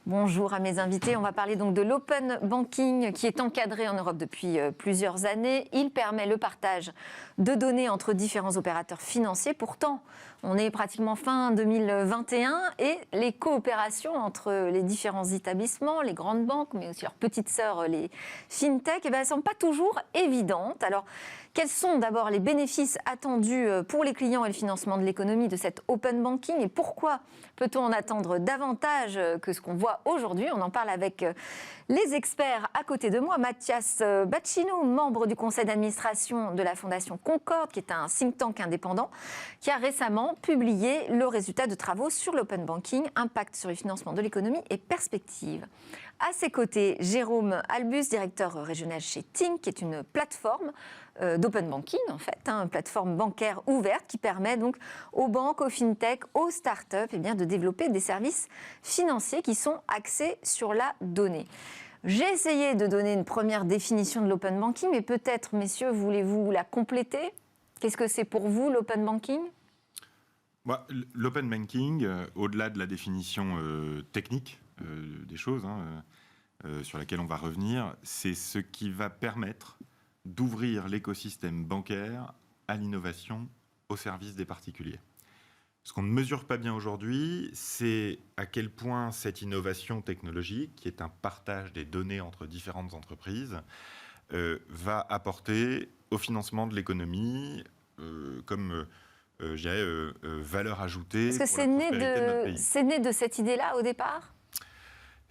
Bonjour à mes invités. On va parler donc de l'open banking qui est encadré en Europe depuis plusieurs années. Il permet le partage de données entre différents opérateurs financiers. Pourtant, on est pratiquement fin 2021 et les coopérations entre les différents établissements, les grandes banques, mais aussi leurs petites sœurs, les fintech, elles ne sont pas toujours évidentes. Alors, quels sont d'abord les bénéfices attendus pour les clients et le financement de l'économie de cet open banking et pourquoi peut-on en attendre davantage que ce qu'on voit aujourd'hui? On en parle avec les experts à côté de moi. Mathias Bacchino, membre du conseil d'administration de la Fondation Concorde, qui est un think tank indépendant, qui a récemment publié le résultat de travaux sur l'open banking, impact sur le financement de l'économie et perspectives. À ses côtés, Jérôme Albus, directeur régional chez Tink, qui est une plateforme d'open banking, en fait, une plateforme bancaire ouverte qui permet donc aux banques, aux fintech, aux startups de développer des services financiers qui sont axés sur la donnée. J'ai essayé de donner une première définition de l'open banking, mais peut-être, messieurs, voulez-vous la compléter? Qu'est-ce que c'est pour vous, l'open banking? L'open banking, au-delà de la définition technique des choses, sur laquelle on va revenir, c'est ce qui va permettre d'ouvrir l'écosystème bancaire à l'innovation au service des particuliers. Ce qu'on ne mesure pas bien aujourd'hui, c'est à quel point cette innovation technologique, qui est un partage des données entre différentes entreprises, va apporter au financement de l'économie comme valeur ajoutée. Est-ce que c'est né de cette idée-là au départ?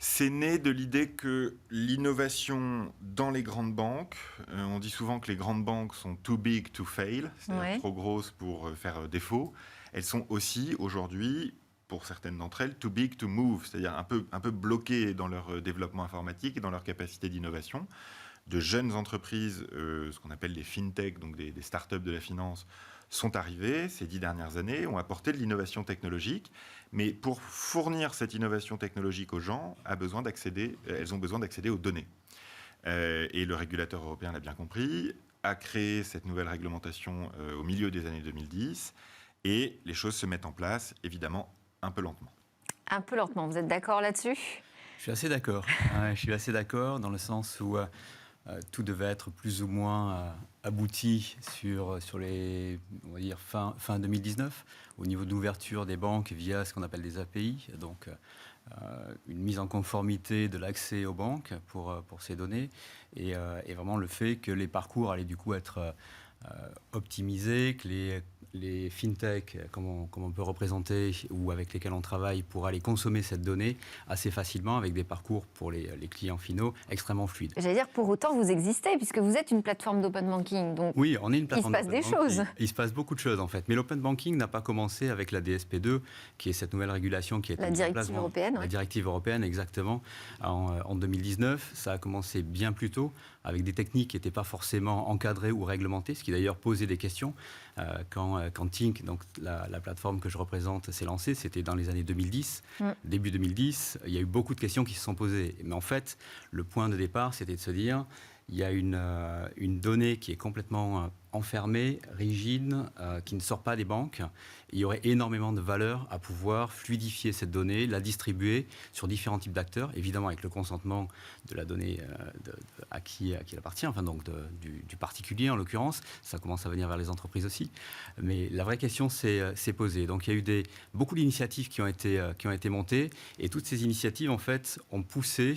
C'est né de l'idée que l'innovation dans les grandes banques, on dit souvent que les grandes banques sont too big to fail, c'est-à-dire trop grosses pour faire défaut. Elles sont aussi aujourd'hui, pour certaines d'entre elles, too big to move, c'est-à-dire un peu bloquées dans leur développement informatique et dans leur capacité d'innovation. De jeunes entreprises, ce qu'on appelle les fintech, donc des startups de la finance, sont arrivées ces 10 dernières années, ont apporté de l'innovation technologique. Mais pour fournir cette innovation technologique aux gens, elles ont besoin d'accéder aux données. Et le régulateur européen l'a bien compris, a créé cette nouvelle réglementation au milieu des années 2010. Et les choses se mettent en place, évidemment, un peu lentement. Un peu lentement, vous êtes d'accord là-dessus? Je suis assez d'accord. Je suis assez d'accord dans le sens où tout devait être plus ou moins abouti sur les, on va dire, fin 2019, au niveau de l'ouverture des banques via ce qu'on appelle des API, donc une mise en conformité de l'accès aux banques pour ces données, et vraiment le fait que les parcours allaient du coup être optimisés, que les fintech, comme on peut représenter, ou avec lesquels on travaille, pour aller consommer cette donnée assez facilement avec des parcours pour les clients finaux extrêmement fluides. J'allais dire, pour autant, vous existez, puisque vous êtes une plateforme d'open banking. Donc oui, on est une plateforme. Il se passe des choses. Il se passe beaucoup de choses, en fait. Mais l'open banking n'a pas commencé avec la DSP2, qui est cette nouvelle régulation qui est la directive européenne. La directive européenne, exactement, en 2019. Ça a commencé bien plus tôt, avec des techniques qui n'étaient pas forcément encadrées ou réglementées, ce qui d'ailleurs posait des questions. Quand Tink, donc la plateforme que je représente, s'est lancée, c'était dans les années 2010. Début 2010, il y a eu beaucoup de questions qui se sont posées. Mais en fait, le point de départ, c'était de se dire, il y a une donnée qui est complètement enfermée, rigide, qui ne sort pas des banques. Il y aurait énormément de valeur à pouvoir fluidifier cette donnée, la distribuer sur différents types d'acteurs, évidemment avec le consentement de la donnée à qui elle appartient, enfin donc du particulier en l'occurrence. Ça commence à venir vers les entreprises aussi. Mais la vraie question s'est posée. Donc il y a eu beaucoup d'initiatives qui ont été montées, et toutes ces initiatives en fait ont poussé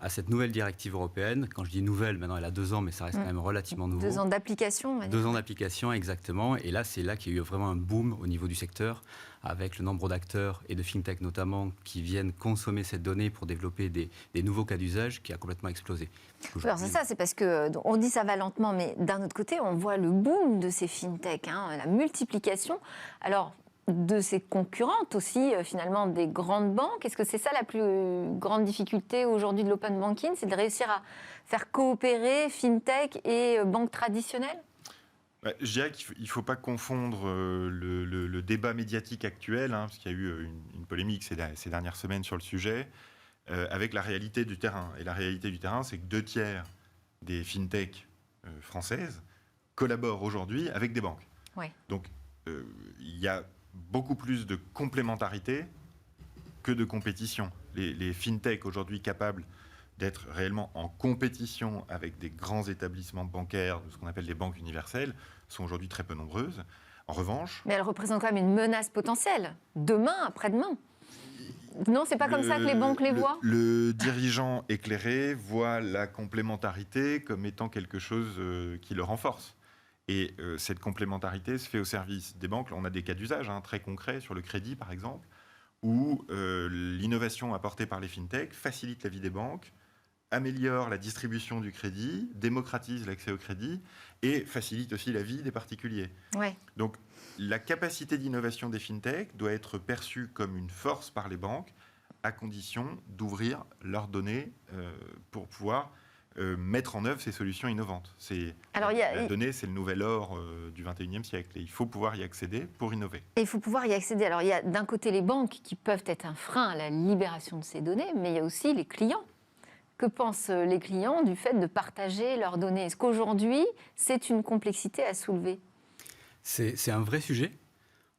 à cette nouvelle directive européenne. Quand je dis nouvelle, maintenant elle a 2 ans, mais ça reste quand même relativement nouveau. 2 ans d'application. 2 ans d'application, exactement. Et là, c'est là qu'il y a eu vraiment un boom au niveau du secteur, avec le nombre d'acteurs et de fintech notamment qui viennent consommer cette donnée pour développer des nouveaux cas d'usage qui a complètement explosé. Alors c'est ça, c'est parce qu'on dit ça va lentement, mais d'un autre côté, on voit le boom de ces fintech, la multiplication. Alors, de ses concurrentes aussi, finalement, des grandes banques. Est-ce que c'est ça la plus grande difficulté aujourd'hui de l'open banking? C'est de réussir à faire coopérer fintech et banques traditionnelles? Je dirais qu'il ne faut pas confondre le débat médiatique actuel, parce qu'il y a eu une polémique ces dernières semaines sur le sujet, avec la réalité du terrain. Et la réalité du terrain, c'est que 2/3 des fintech françaises collaborent aujourd'hui avec des banques. Oui. Donc, il y a beaucoup plus de complémentarité que de compétition. Les fintech aujourd'hui capables d'être réellement en compétition avec des grands établissements bancaires, ce qu'on appelle des banques universelles, sont aujourd'hui très peu nombreuses. En revanche... Mais elles représentent quand même une menace potentielle, demain, après-demain. Non, c'est pas comme ça que les banques les voient. Le dirigeant éclairé voit la complémentarité comme étant quelque chose qui le renforce. Et cette complémentarité se fait au service des banques. Là, on a des cas d'usage très concrets sur le crédit, par exemple, où l'innovation apportée par les fintechs facilite la vie des banques, améliore la distribution du crédit, démocratise l'accès au crédit et facilite aussi la vie des particuliers. Ouais. Donc, la capacité d'innovation des fintechs doit être perçue comme une force par les banques, à condition d'ouvrir leurs données pour pouvoir mettre en œuvre ces solutions innovantes. La donnée, c'est le nouvel or du 21e siècle et il faut pouvoir y accéder pour innover. Et il faut pouvoir y accéder. Alors, il y a d'un côté les banques qui peuvent être un frein à la libération de ces données, mais il y a aussi les clients. Que pensent les clients du fait de partager leurs données? Est-ce qu'aujourd'hui, c'est une complexité à soulever? C'est un vrai sujet.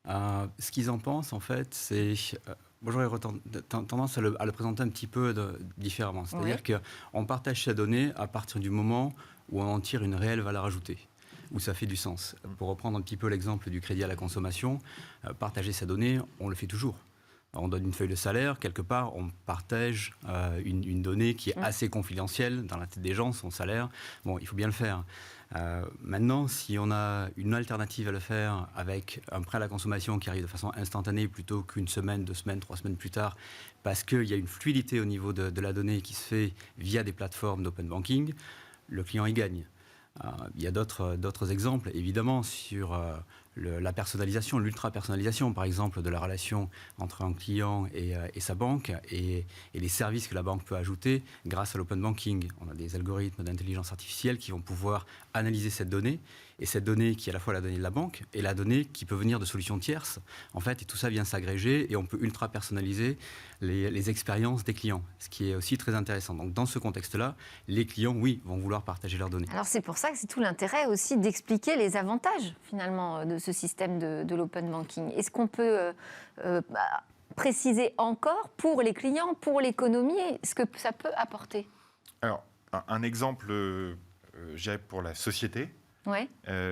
Ce qu'ils en pensent, en fait, c'est... Moi, j'aurais tendance à le présenter un petit peu différemment. C'est-à-dire qu'on partage sa donnée à partir du moment où on en tire une réelle valeur ajoutée, où ça fait du sens. Pour reprendre un petit peu l'exemple du crédit à la consommation, partager sa donnée, on le fait toujours. On donne une feuille de salaire, quelque part, on partage une donnée qui est assez confidentielle dans la tête des gens, son salaire. Bon, il faut bien le faire. Maintenant, si on a une alternative à le faire avec un prêt à la consommation qui arrive de façon instantanée plutôt qu'une semaine, 2 semaines, 3 semaines plus tard, parce qu'il y a une fluidité au niveau de la donnée qui se fait via des plateformes d'open banking, le client y gagne. Il y a d'autres exemples, évidemment, sur la personnalisation, l'ultra-personnalisation, par exemple, de la relation entre un client et sa banque et les services que la banque peut ajouter grâce à l'open banking. On a des algorithmes d'intelligence artificielle qui vont pouvoir analyser cette donnée, et cette donnée qui est à la fois la donnée de la banque et la donnée qui peut venir de solutions tierces, en fait, et tout ça vient s'agréger et on peut ultra-personnaliser les expériences des clients, ce qui est aussi très intéressant. Donc, dans ce contexte-là, les clients, oui, vont vouloir partager leurs données. Alors, c'est pour ça que c'est tout l'intérêt aussi d'expliquer les avantages, finalement, de ce système de l'open banking. Est-ce qu'on peut préciser encore pour les clients, pour l'économie, ce que ça peut apporter? Alors, un exemple, je dirais pour la société,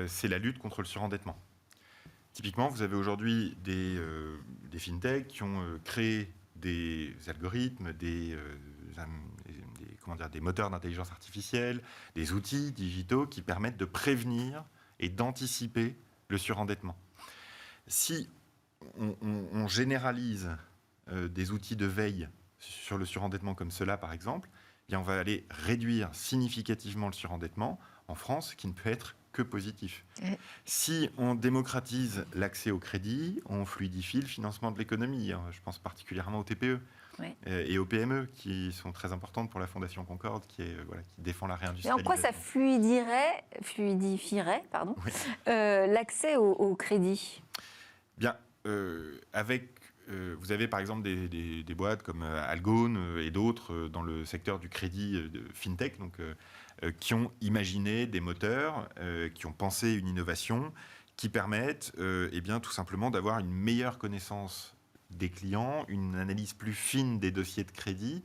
c'est la lutte contre le surendettement. Typiquement, vous avez aujourd'hui des fintechs qui ont créé des algorithmes, des moteurs d'intelligence artificielle, des outils digitaux qui permettent de prévenir et d'anticiper le surendettement. Si on généralise des outils de veille sur le surendettement comme cela, par exemple, eh bien on va aller réduire significativement le surendettement en France, qui ne peut être que positif. Si on démocratise l'accès au crédit, on fluidifie le financement de l'économie. Je pense particulièrement aux TPE et aux PME, qui sont très importantes pour la Fondation Concorde, qui défend la réindustrialisation. Et en quoi ça fluidifierait l'accès au crédit? Bien, vous avez par exemple des boîtes comme Algone et d'autres dans le secteur du crédit de fintech, qui ont imaginé des moteurs, qui ont pensé une innovation qui permettent tout simplement d'avoir une meilleure connaissance des clients, une analyse plus fine des dossiers de crédit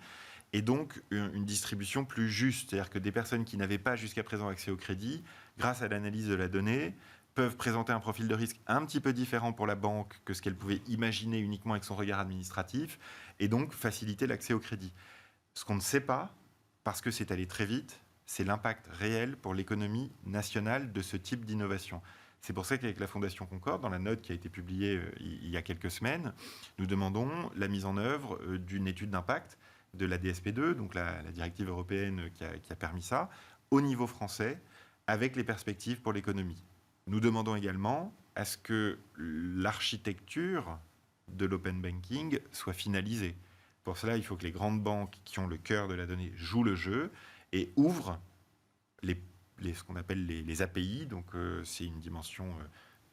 et donc une distribution plus juste. C'est-à-dire que des personnes qui n'avaient pas jusqu'à présent accès au crédit, grâce à l'analyse de la donnée, peuvent présenter un profil de risque un petit peu différent pour la banque que ce qu'elle pouvait imaginer uniquement avec son regard administratif et donc faciliter l'accès au crédit. Ce qu'on ne sait pas, parce que c'est allé très vite, c'est l'impact réel pour l'économie nationale de ce type d'innovation. C'est pour ça qu'avec la Fondation Concorde, dans la note qui a été publiée il y a quelques semaines, nous demandons la mise en œuvre d'une étude d'impact de la DSP2, donc la directive européenne qui a permis ça, au niveau français, avec les perspectives pour l'économie. Nous demandons également à ce que l'architecture de l'open banking soit finalisée. Pour cela, il faut que les grandes banques qui ont le cœur de la donnée jouent le jeu et ouvrent ce qu'on appelle les API. Donc, c'est une dimension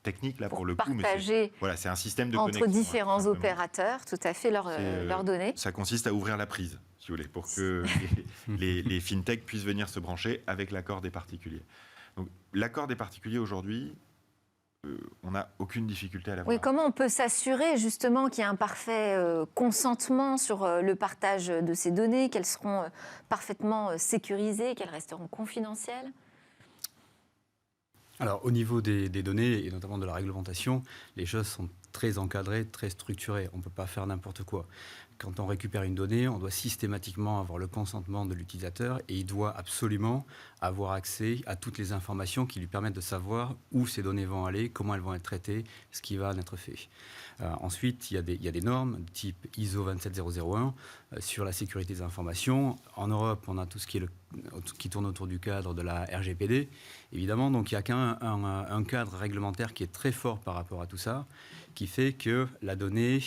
technique là pour le coup. Partager c'est un système de entre connexion, différents opérateurs, tout à fait, leurs données. Ça consiste à ouvrir la prise, si vous voulez, pour que les fintechs puissent venir se brancher avec l'accord des particuliers. Donc, l'accord des particuliers aujourd'hui on n'a aucune difficulté à l'avoir. Oui, comment on peut s'assurer justement qu'il y a un parfait consentement sur le partage de ces données, qu'elles seront parfaitement sécurisées, qu'elles resteront confidentielles ? Alors, au niveau des données, et notamment de la réglementation, les choses sont très encadrées, très structurées. On ne peut pas faire n'importe quoi. Quand on récupère une donnée, on doit systématiquement avoir le consentement de l'utilisateur et il doit absolument avoir accès à toutes les informations qui lui permettent de savoir où ces données vont aller, comment elles vont être traitées, ce qui va en être fait. Ensuite, il y a des normes type ISO 27001 sur la sécurité des informations. En Europe, on a tout ce qui tourne autour du cadre de la RGPD, évidemment. Donc, il n'y a qu'un cadre réglementaire qui est très fort par rapport à tout ça, qui fait que la donnée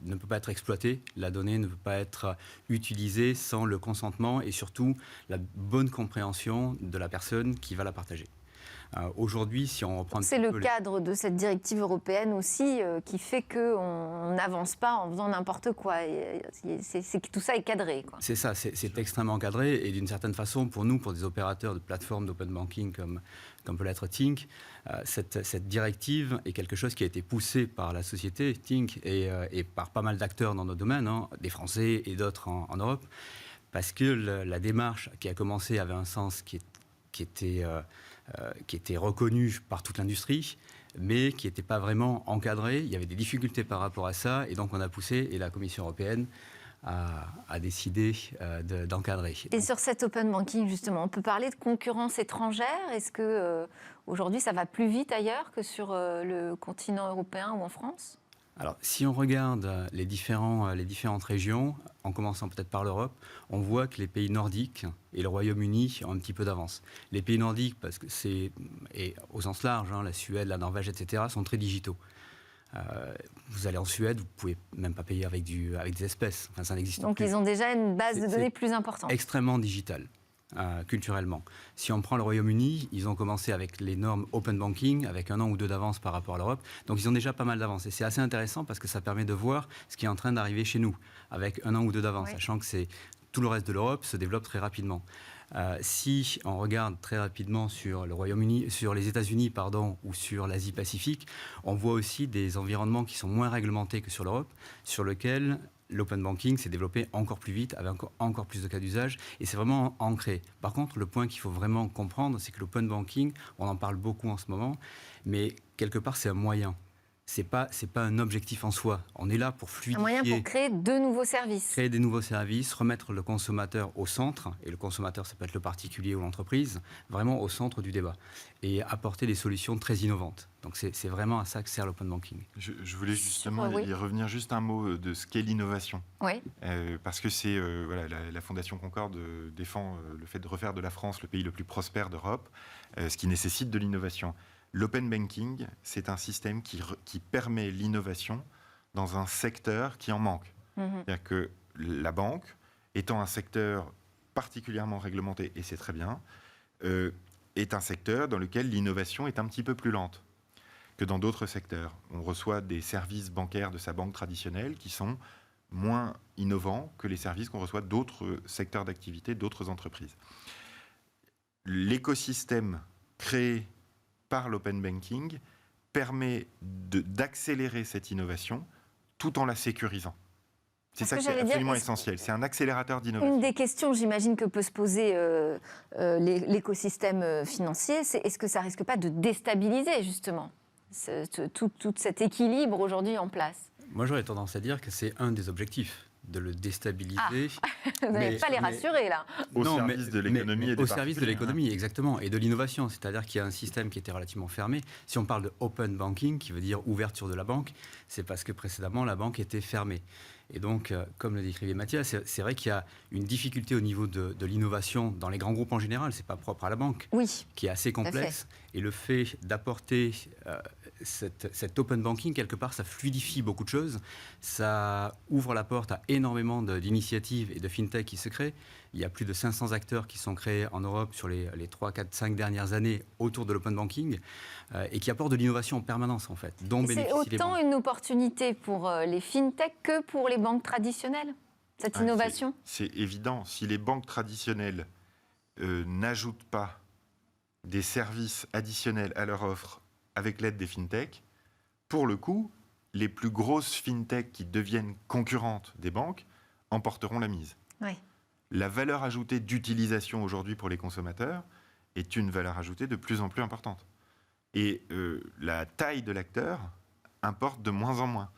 ne peut pas être exploitée, la donnée ne peut pas être utilisée sans le consentement et surtout la bonne compréhension de la personne qui va la partager. Aujourd'hui, si on reprend... C'est le cadre de cette directive européenne aussi qui fait qu'on n'avance pas en faisant n'importe quoi. Tout ça est cadré, quoi. C'est ça, c'est extrêmement cadré et d'une certaine façon, pour nous, pour des opérateurs de plateformes d'open banking comme peut l'être Tink, cette directive est quelque chose qui a été poussé par la société Tink et par pas mal d'acteurs dans nos domaines, des Français et d'autres en Europe, parce que la démarche qui a commencé avait un sens qui était reconnu par toute l'industrie, mais qui n'était pas vraiment encadré. Il y avait des difficultés par rapport à ça, et donc on a poussé, et la Commission européenne a décidé d'encadrer. Et sur cet open banking, justement, on peut parler de concurrence étrangère. Est-ce que aujourd'hui ça va plus vite ailleurs que sur le continent européen ou en France ? Alors, si on regarde les différentes régions, en commençant peut-être par l'Europe, on voit que les pays nordiques et le Royaume-Uni ont un petit peu d'avance. Les pays nordiques, parce que et au sens large, la Suède, la Norvège, etc., sont très digitaux. Vous allez en Suède, vous ne pouvez même pas payer avec des espèces. Enfin, ça n'existe plus. Donc, ils ont déjà une base de données plus importante. Extrêmement digitale. Culturellement. Si on prend le Royaume-Uni, ils ont commencé avec les normes open banking, avec 1 an ou 2 d'avance par rapport à l'Europe. Donc ils ont déjà pas mal d'avance. Et c'est assez intéressant parce que ça permet de voir ce qui est en train d'arriver chez nous, avec 1 an ou 2 d'avance, sachant que tout le reste de l'Europe se développe très rapidement. Si on regarde très rapidement sur le Royaume-Uni, sur les États-Unis, ou sur l'Asie-Pacifique, on voit aussi des environnements qui sont moins réglementés que sur l'Europe, sur lesquels l'open banking s'est développé encore plus vite, avec encore plus de cas d'usage, et c'est vraiment ancré. Par contre, le point qu'il faut vraiment comprendre, c'est que l'open banking, on en parle beaucoup en ce moment, mais quelque part, c'est un moyen. C'est pas un objectif en soi. On est là pour fluidifier. Un moyen pour créer de nouveaux services. Créer des nouveaux services, remettre le consommateur au centre, et le consommateur, ça peut être le particulier ou l'entreprise, vraiment au centre du débat, et apporter des solutions très innovantes. Donc c'est vraiment à ça que sert l'open banking. Je voulais justement y revenir juste un mot de ce qu'est l'innovation. Oui. Parce que la Fondation Concorde défend le fait de refaire de la France le pays le plus prospère d'Europe, ce qui nécessite de l'innovation. L'open banking, c'est un système qui permet l'innovation dans un secteur qui en manque. C'est-à-dire que la banque, étant un secteur particulièrement réglementé, et c'est très bien, est un secteur dans lequel l'innovation est un petit peu plus lente que dans d'autres secteurs. On reçoit des services bancaires de sa banque traditionnelle qui sont moins innovants que les services qu'on reçoit d'autres secteurs d'activité, d'autres entreprises. L'écosystème créé par l'open banking permet d'accélérer cette innovation tout en la sécurisant. C'est ça qui est absolument essentiel. C'est un accélérateur d'innovation. Une des questions, j'imagine, que peut se poser l'écosystème financier, c'est est-ce que ça risque pas de déstabiliser justement tout cet équilibre aujourd'hui en place ? Moi, j'aurais tendance à dire que c'est un des objectifs, de le déstabiliser. Vous n'allez pas les rassurer, là. Au service de l'économie et des au service de l'économie, exactement, et de l'innovation. C'est-à-dire qu'il y a un système qui était relativement fermé. Si on parle de open banking, qui veut dire ouverture de la banque, c'est parce que précédemment, la banque était fermée. Et donc, comme le décrivait Mathias, c'est vrai qu'il y a une difficulté au niveau de l'innovation dans les grands groupes en général, c'est pas propre à la banque, qui est assez complexe. Et le fait d'apporter cet open banking, quelque part, ça fluidifie beaucoup de choses, ça ouvre la porte à énormément d'initiatives et de fintech qui se créent. Il y a plus de 500 acteurs qui sont créés en Europe sur les 3, 4, 5 dernières années autour de l'open banking et qui apportent de l'innovation en permanence, en fait, dont bénéficient les banques. C'est autant une opportunité pour les fintech que pour les banques traditionnelles, cette innovation ? C'est évident. Si les banques traditionnelles n'ajoutent pas des services additionnels à leur offre avec l'aide des fintechs, pour le coup, les plus grosses fintechs qui deviennent concurrentes des banques emporteront la mise. Oui. La valeur ajoutée d'utilisation aujourd'hui pour les consommateurs est une valeur ajoutée de plus en plus importante. Et la taille de l'acteur importe de moins en moins.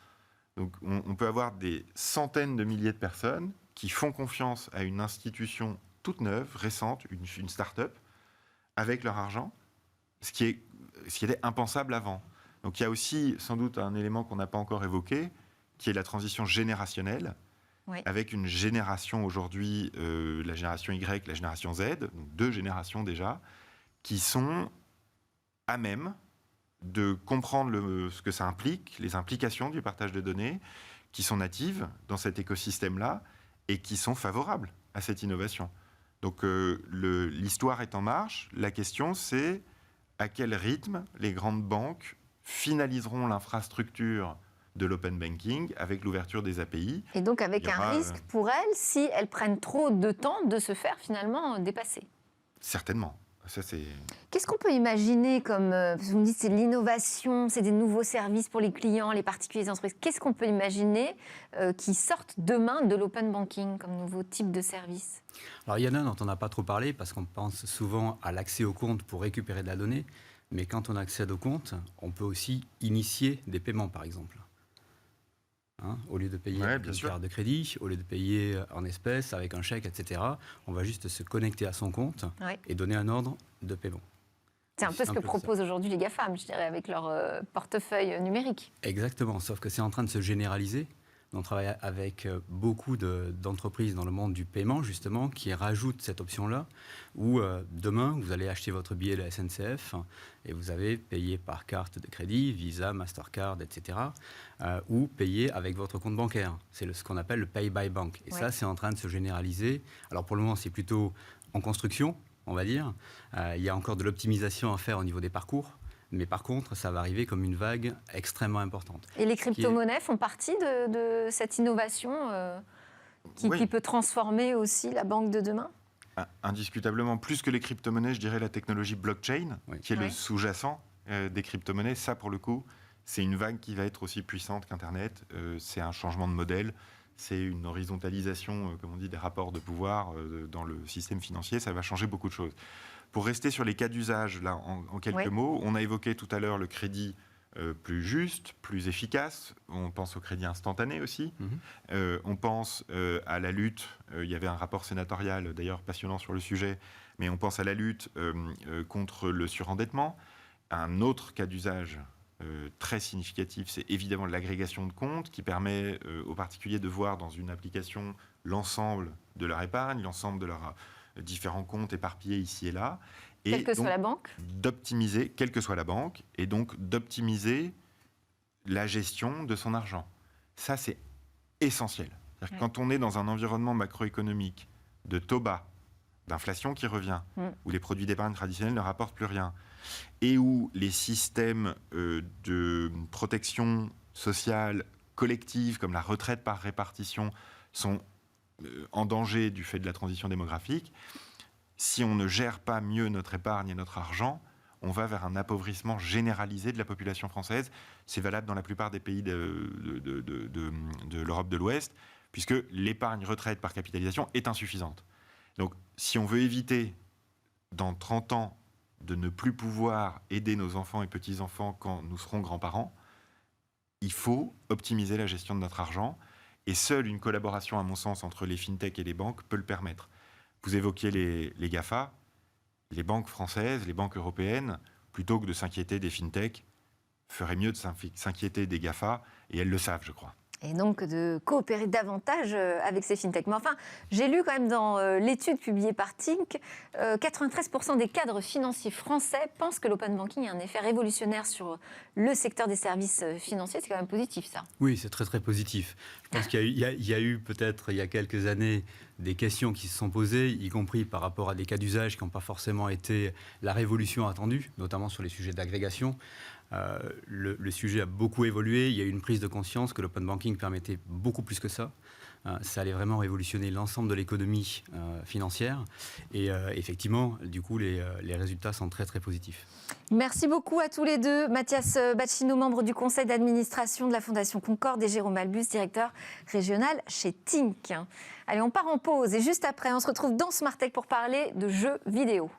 Donc on peut avoir des centaines de milliers de personnes qui font confiance à une institution toute neuve, récente, une start-up, avec leur argent, ce qui était impensable avant. Donc il y a aussi sans doute un élément qu'on n'a pas encore évoqué, qui est la transition générationnelle, Oui. avec une génération aujourd'hui, la génération Y, la génération Z, donc 2 générations déjà, qui sont à même de comprendre ce que ça implique, les implications du partage de données, qui sont natives dans cet écosystème-là et qui sont favorables à cette innovation. Donc l'histoire est en marche. La question, c'est à quel rythme les grandes banques finaliseront l'infrastructure de l'open banking avec l'ouverture des API. Et donc avec un risque pour elles si elles prennent trop de temps de se faire finalement dépasser. Certainement. Ça, qu'est-ce qu'on peut imaginer comme... vous me dites c'est de l'innovation, c'est des nouveaux services pour les clients, les particuliers, les entreprises. Qu'est-ce qu'on peut imaginer qui sortent demain de l'open banking comme nouveau type de service? Alors il y en a dont on n'a pas trop parlé parce qu'on pense souvent à l'accès au compte pour récupérer de la donnée. Mais quand on accède au compte, on peut aussi initier des paiements par exemple. Au lieu de payer avec une carte de crédit, au lieu de payer en espèces, avec un chèque, etc., on va juste se connecter à son compte et donner un ordre de paiement. C'est un peu ce que proposent aujourd'hui les GAFAM, je dirais, avec leur portefeuille numérique. Exactement, sauf que c'est en train de se généraliser. On travaille avec beaucoup d'entreprises dans le monde du paiement, justement, qui rajoutent cette option-là, où demain, vous allez acheter votre billet de la SNCF et vous avez payé par carte de crédit, Visa, Mastercard, etc., ou payé avec votre compte bancaire. C'est ce qu'on appelle le Pay by Bank. Et ça, c'est en train de se généraliser. Alors pour le moment, c'est plutôt en construction, on va dire. Il y a encore de l'optimisation à faire au niveau des parcours. Mais par contre, ça va arriver comme une vague extrêmement importante. Et les crypto-monnaies font partie de cette innovation qui peut transformer aussi la banque de demain? Indiscutablement, plus que les crypto-monnaies, je dirais la technologie blockchain, qui est le sous-jacent des crypto-monnaies. Ça, pour le coup, c'est une vague qui va être aussi puissante qu'Internet. C'est un changement de modèle. C'est une horizontalisation, comme on dit, des rapports de pouvoir dans le système financier. Ça va changer beaucoup de choses. Pour rester sur les cas d'usage, là, en quelques mots, on a évoqué tout à l'heure le crédit plus juste, plus efficace. On pense au crédit instantané aussi. On pense à la lutte. Il y avait un rapport sénatorial, d'ailleurs passionnant sur le sujet, mais on pense à la lutte contre le surendettement. Un autre cas d'usage très significatif, c'est évidemment l'agrégation de comptes qui permet aux particuliers de voir dans une application l'ensemble de leur épargne, l'ensemble de leurs différents comptes éparpillés ici et là. Et quelle que soit la banque, d'optimiser, quelle que soit la banque, et donc d'optimiser la gestion de son argent. Ça, c'est essentiel. Quand on est dans un environnement macroéconomique de taux bas, d'inflation qui revient, où les produits d'épargne traditionnels ne rapportent plus rien, et où les systèmes de protection sociale collective, comme la retraite par répartition, sont en danger du fait de la transition démographique, si on ne gère pas mieux notre épargne et notre argent, on va vers un appauvrissement généralisé de la population française. C'est valable dans la plupart des pays de l'Europe de l'Ouest, puisque l'épargne retraite par capitalisation est insuffisante. Donc, si on veut éviter, dans 30 ans, de ne plus pouvoir aider nos enfants et petits-enfants quand nous serons grands-parents, il faut optimiser la gestion de notre argent. Et seule une collaboration, à mon sens, entre les fintechs et les banques peut le permettre. Vous évoquiez les GAFA, les banques françaises, les banques européennes, plutôt que de s'inquiéter des fintechs, feraient mieux de s'inquiéter des GAFA, et elles le savent, je crois. Et donc de coopérer davantage avec ces fintechs. Mais enfin, j'ai lu quand même dans l'étude publiée par Tink, 93% des cadres financiers français pensent que l'open banking a un effet révolutionnaire sur le secteur des services financiers. C'est quand même positif, ça. Oui, c'est très très positif. Je pense qu'il y a eu peut-être il y a quelques années des questions qui se sont posées, y compris par rapport à des cas d'usage qui n'ont pas forcément été la révolution attendue, notamment sur les sujets d'agrégation. Le sujet a beaucoup évolué. Il y a eu une prise de conscience que l'open banking permettait beaucoup plus que ça. Ça allait vraiment révolutionner l'ensemble de l'économie financière. Et effectivement, du coup, les résultats sont très, très positifs. Merci beaucoup à tous les deux. Mathias Bacchino, membre du conseil d'administration de la Fondation Concorde, et Jérôme Albus, directeur régional chez Tink. Allez, on part en pause et juste après, on se retrouve dans Smart Tech pour parler de jeux vidéo.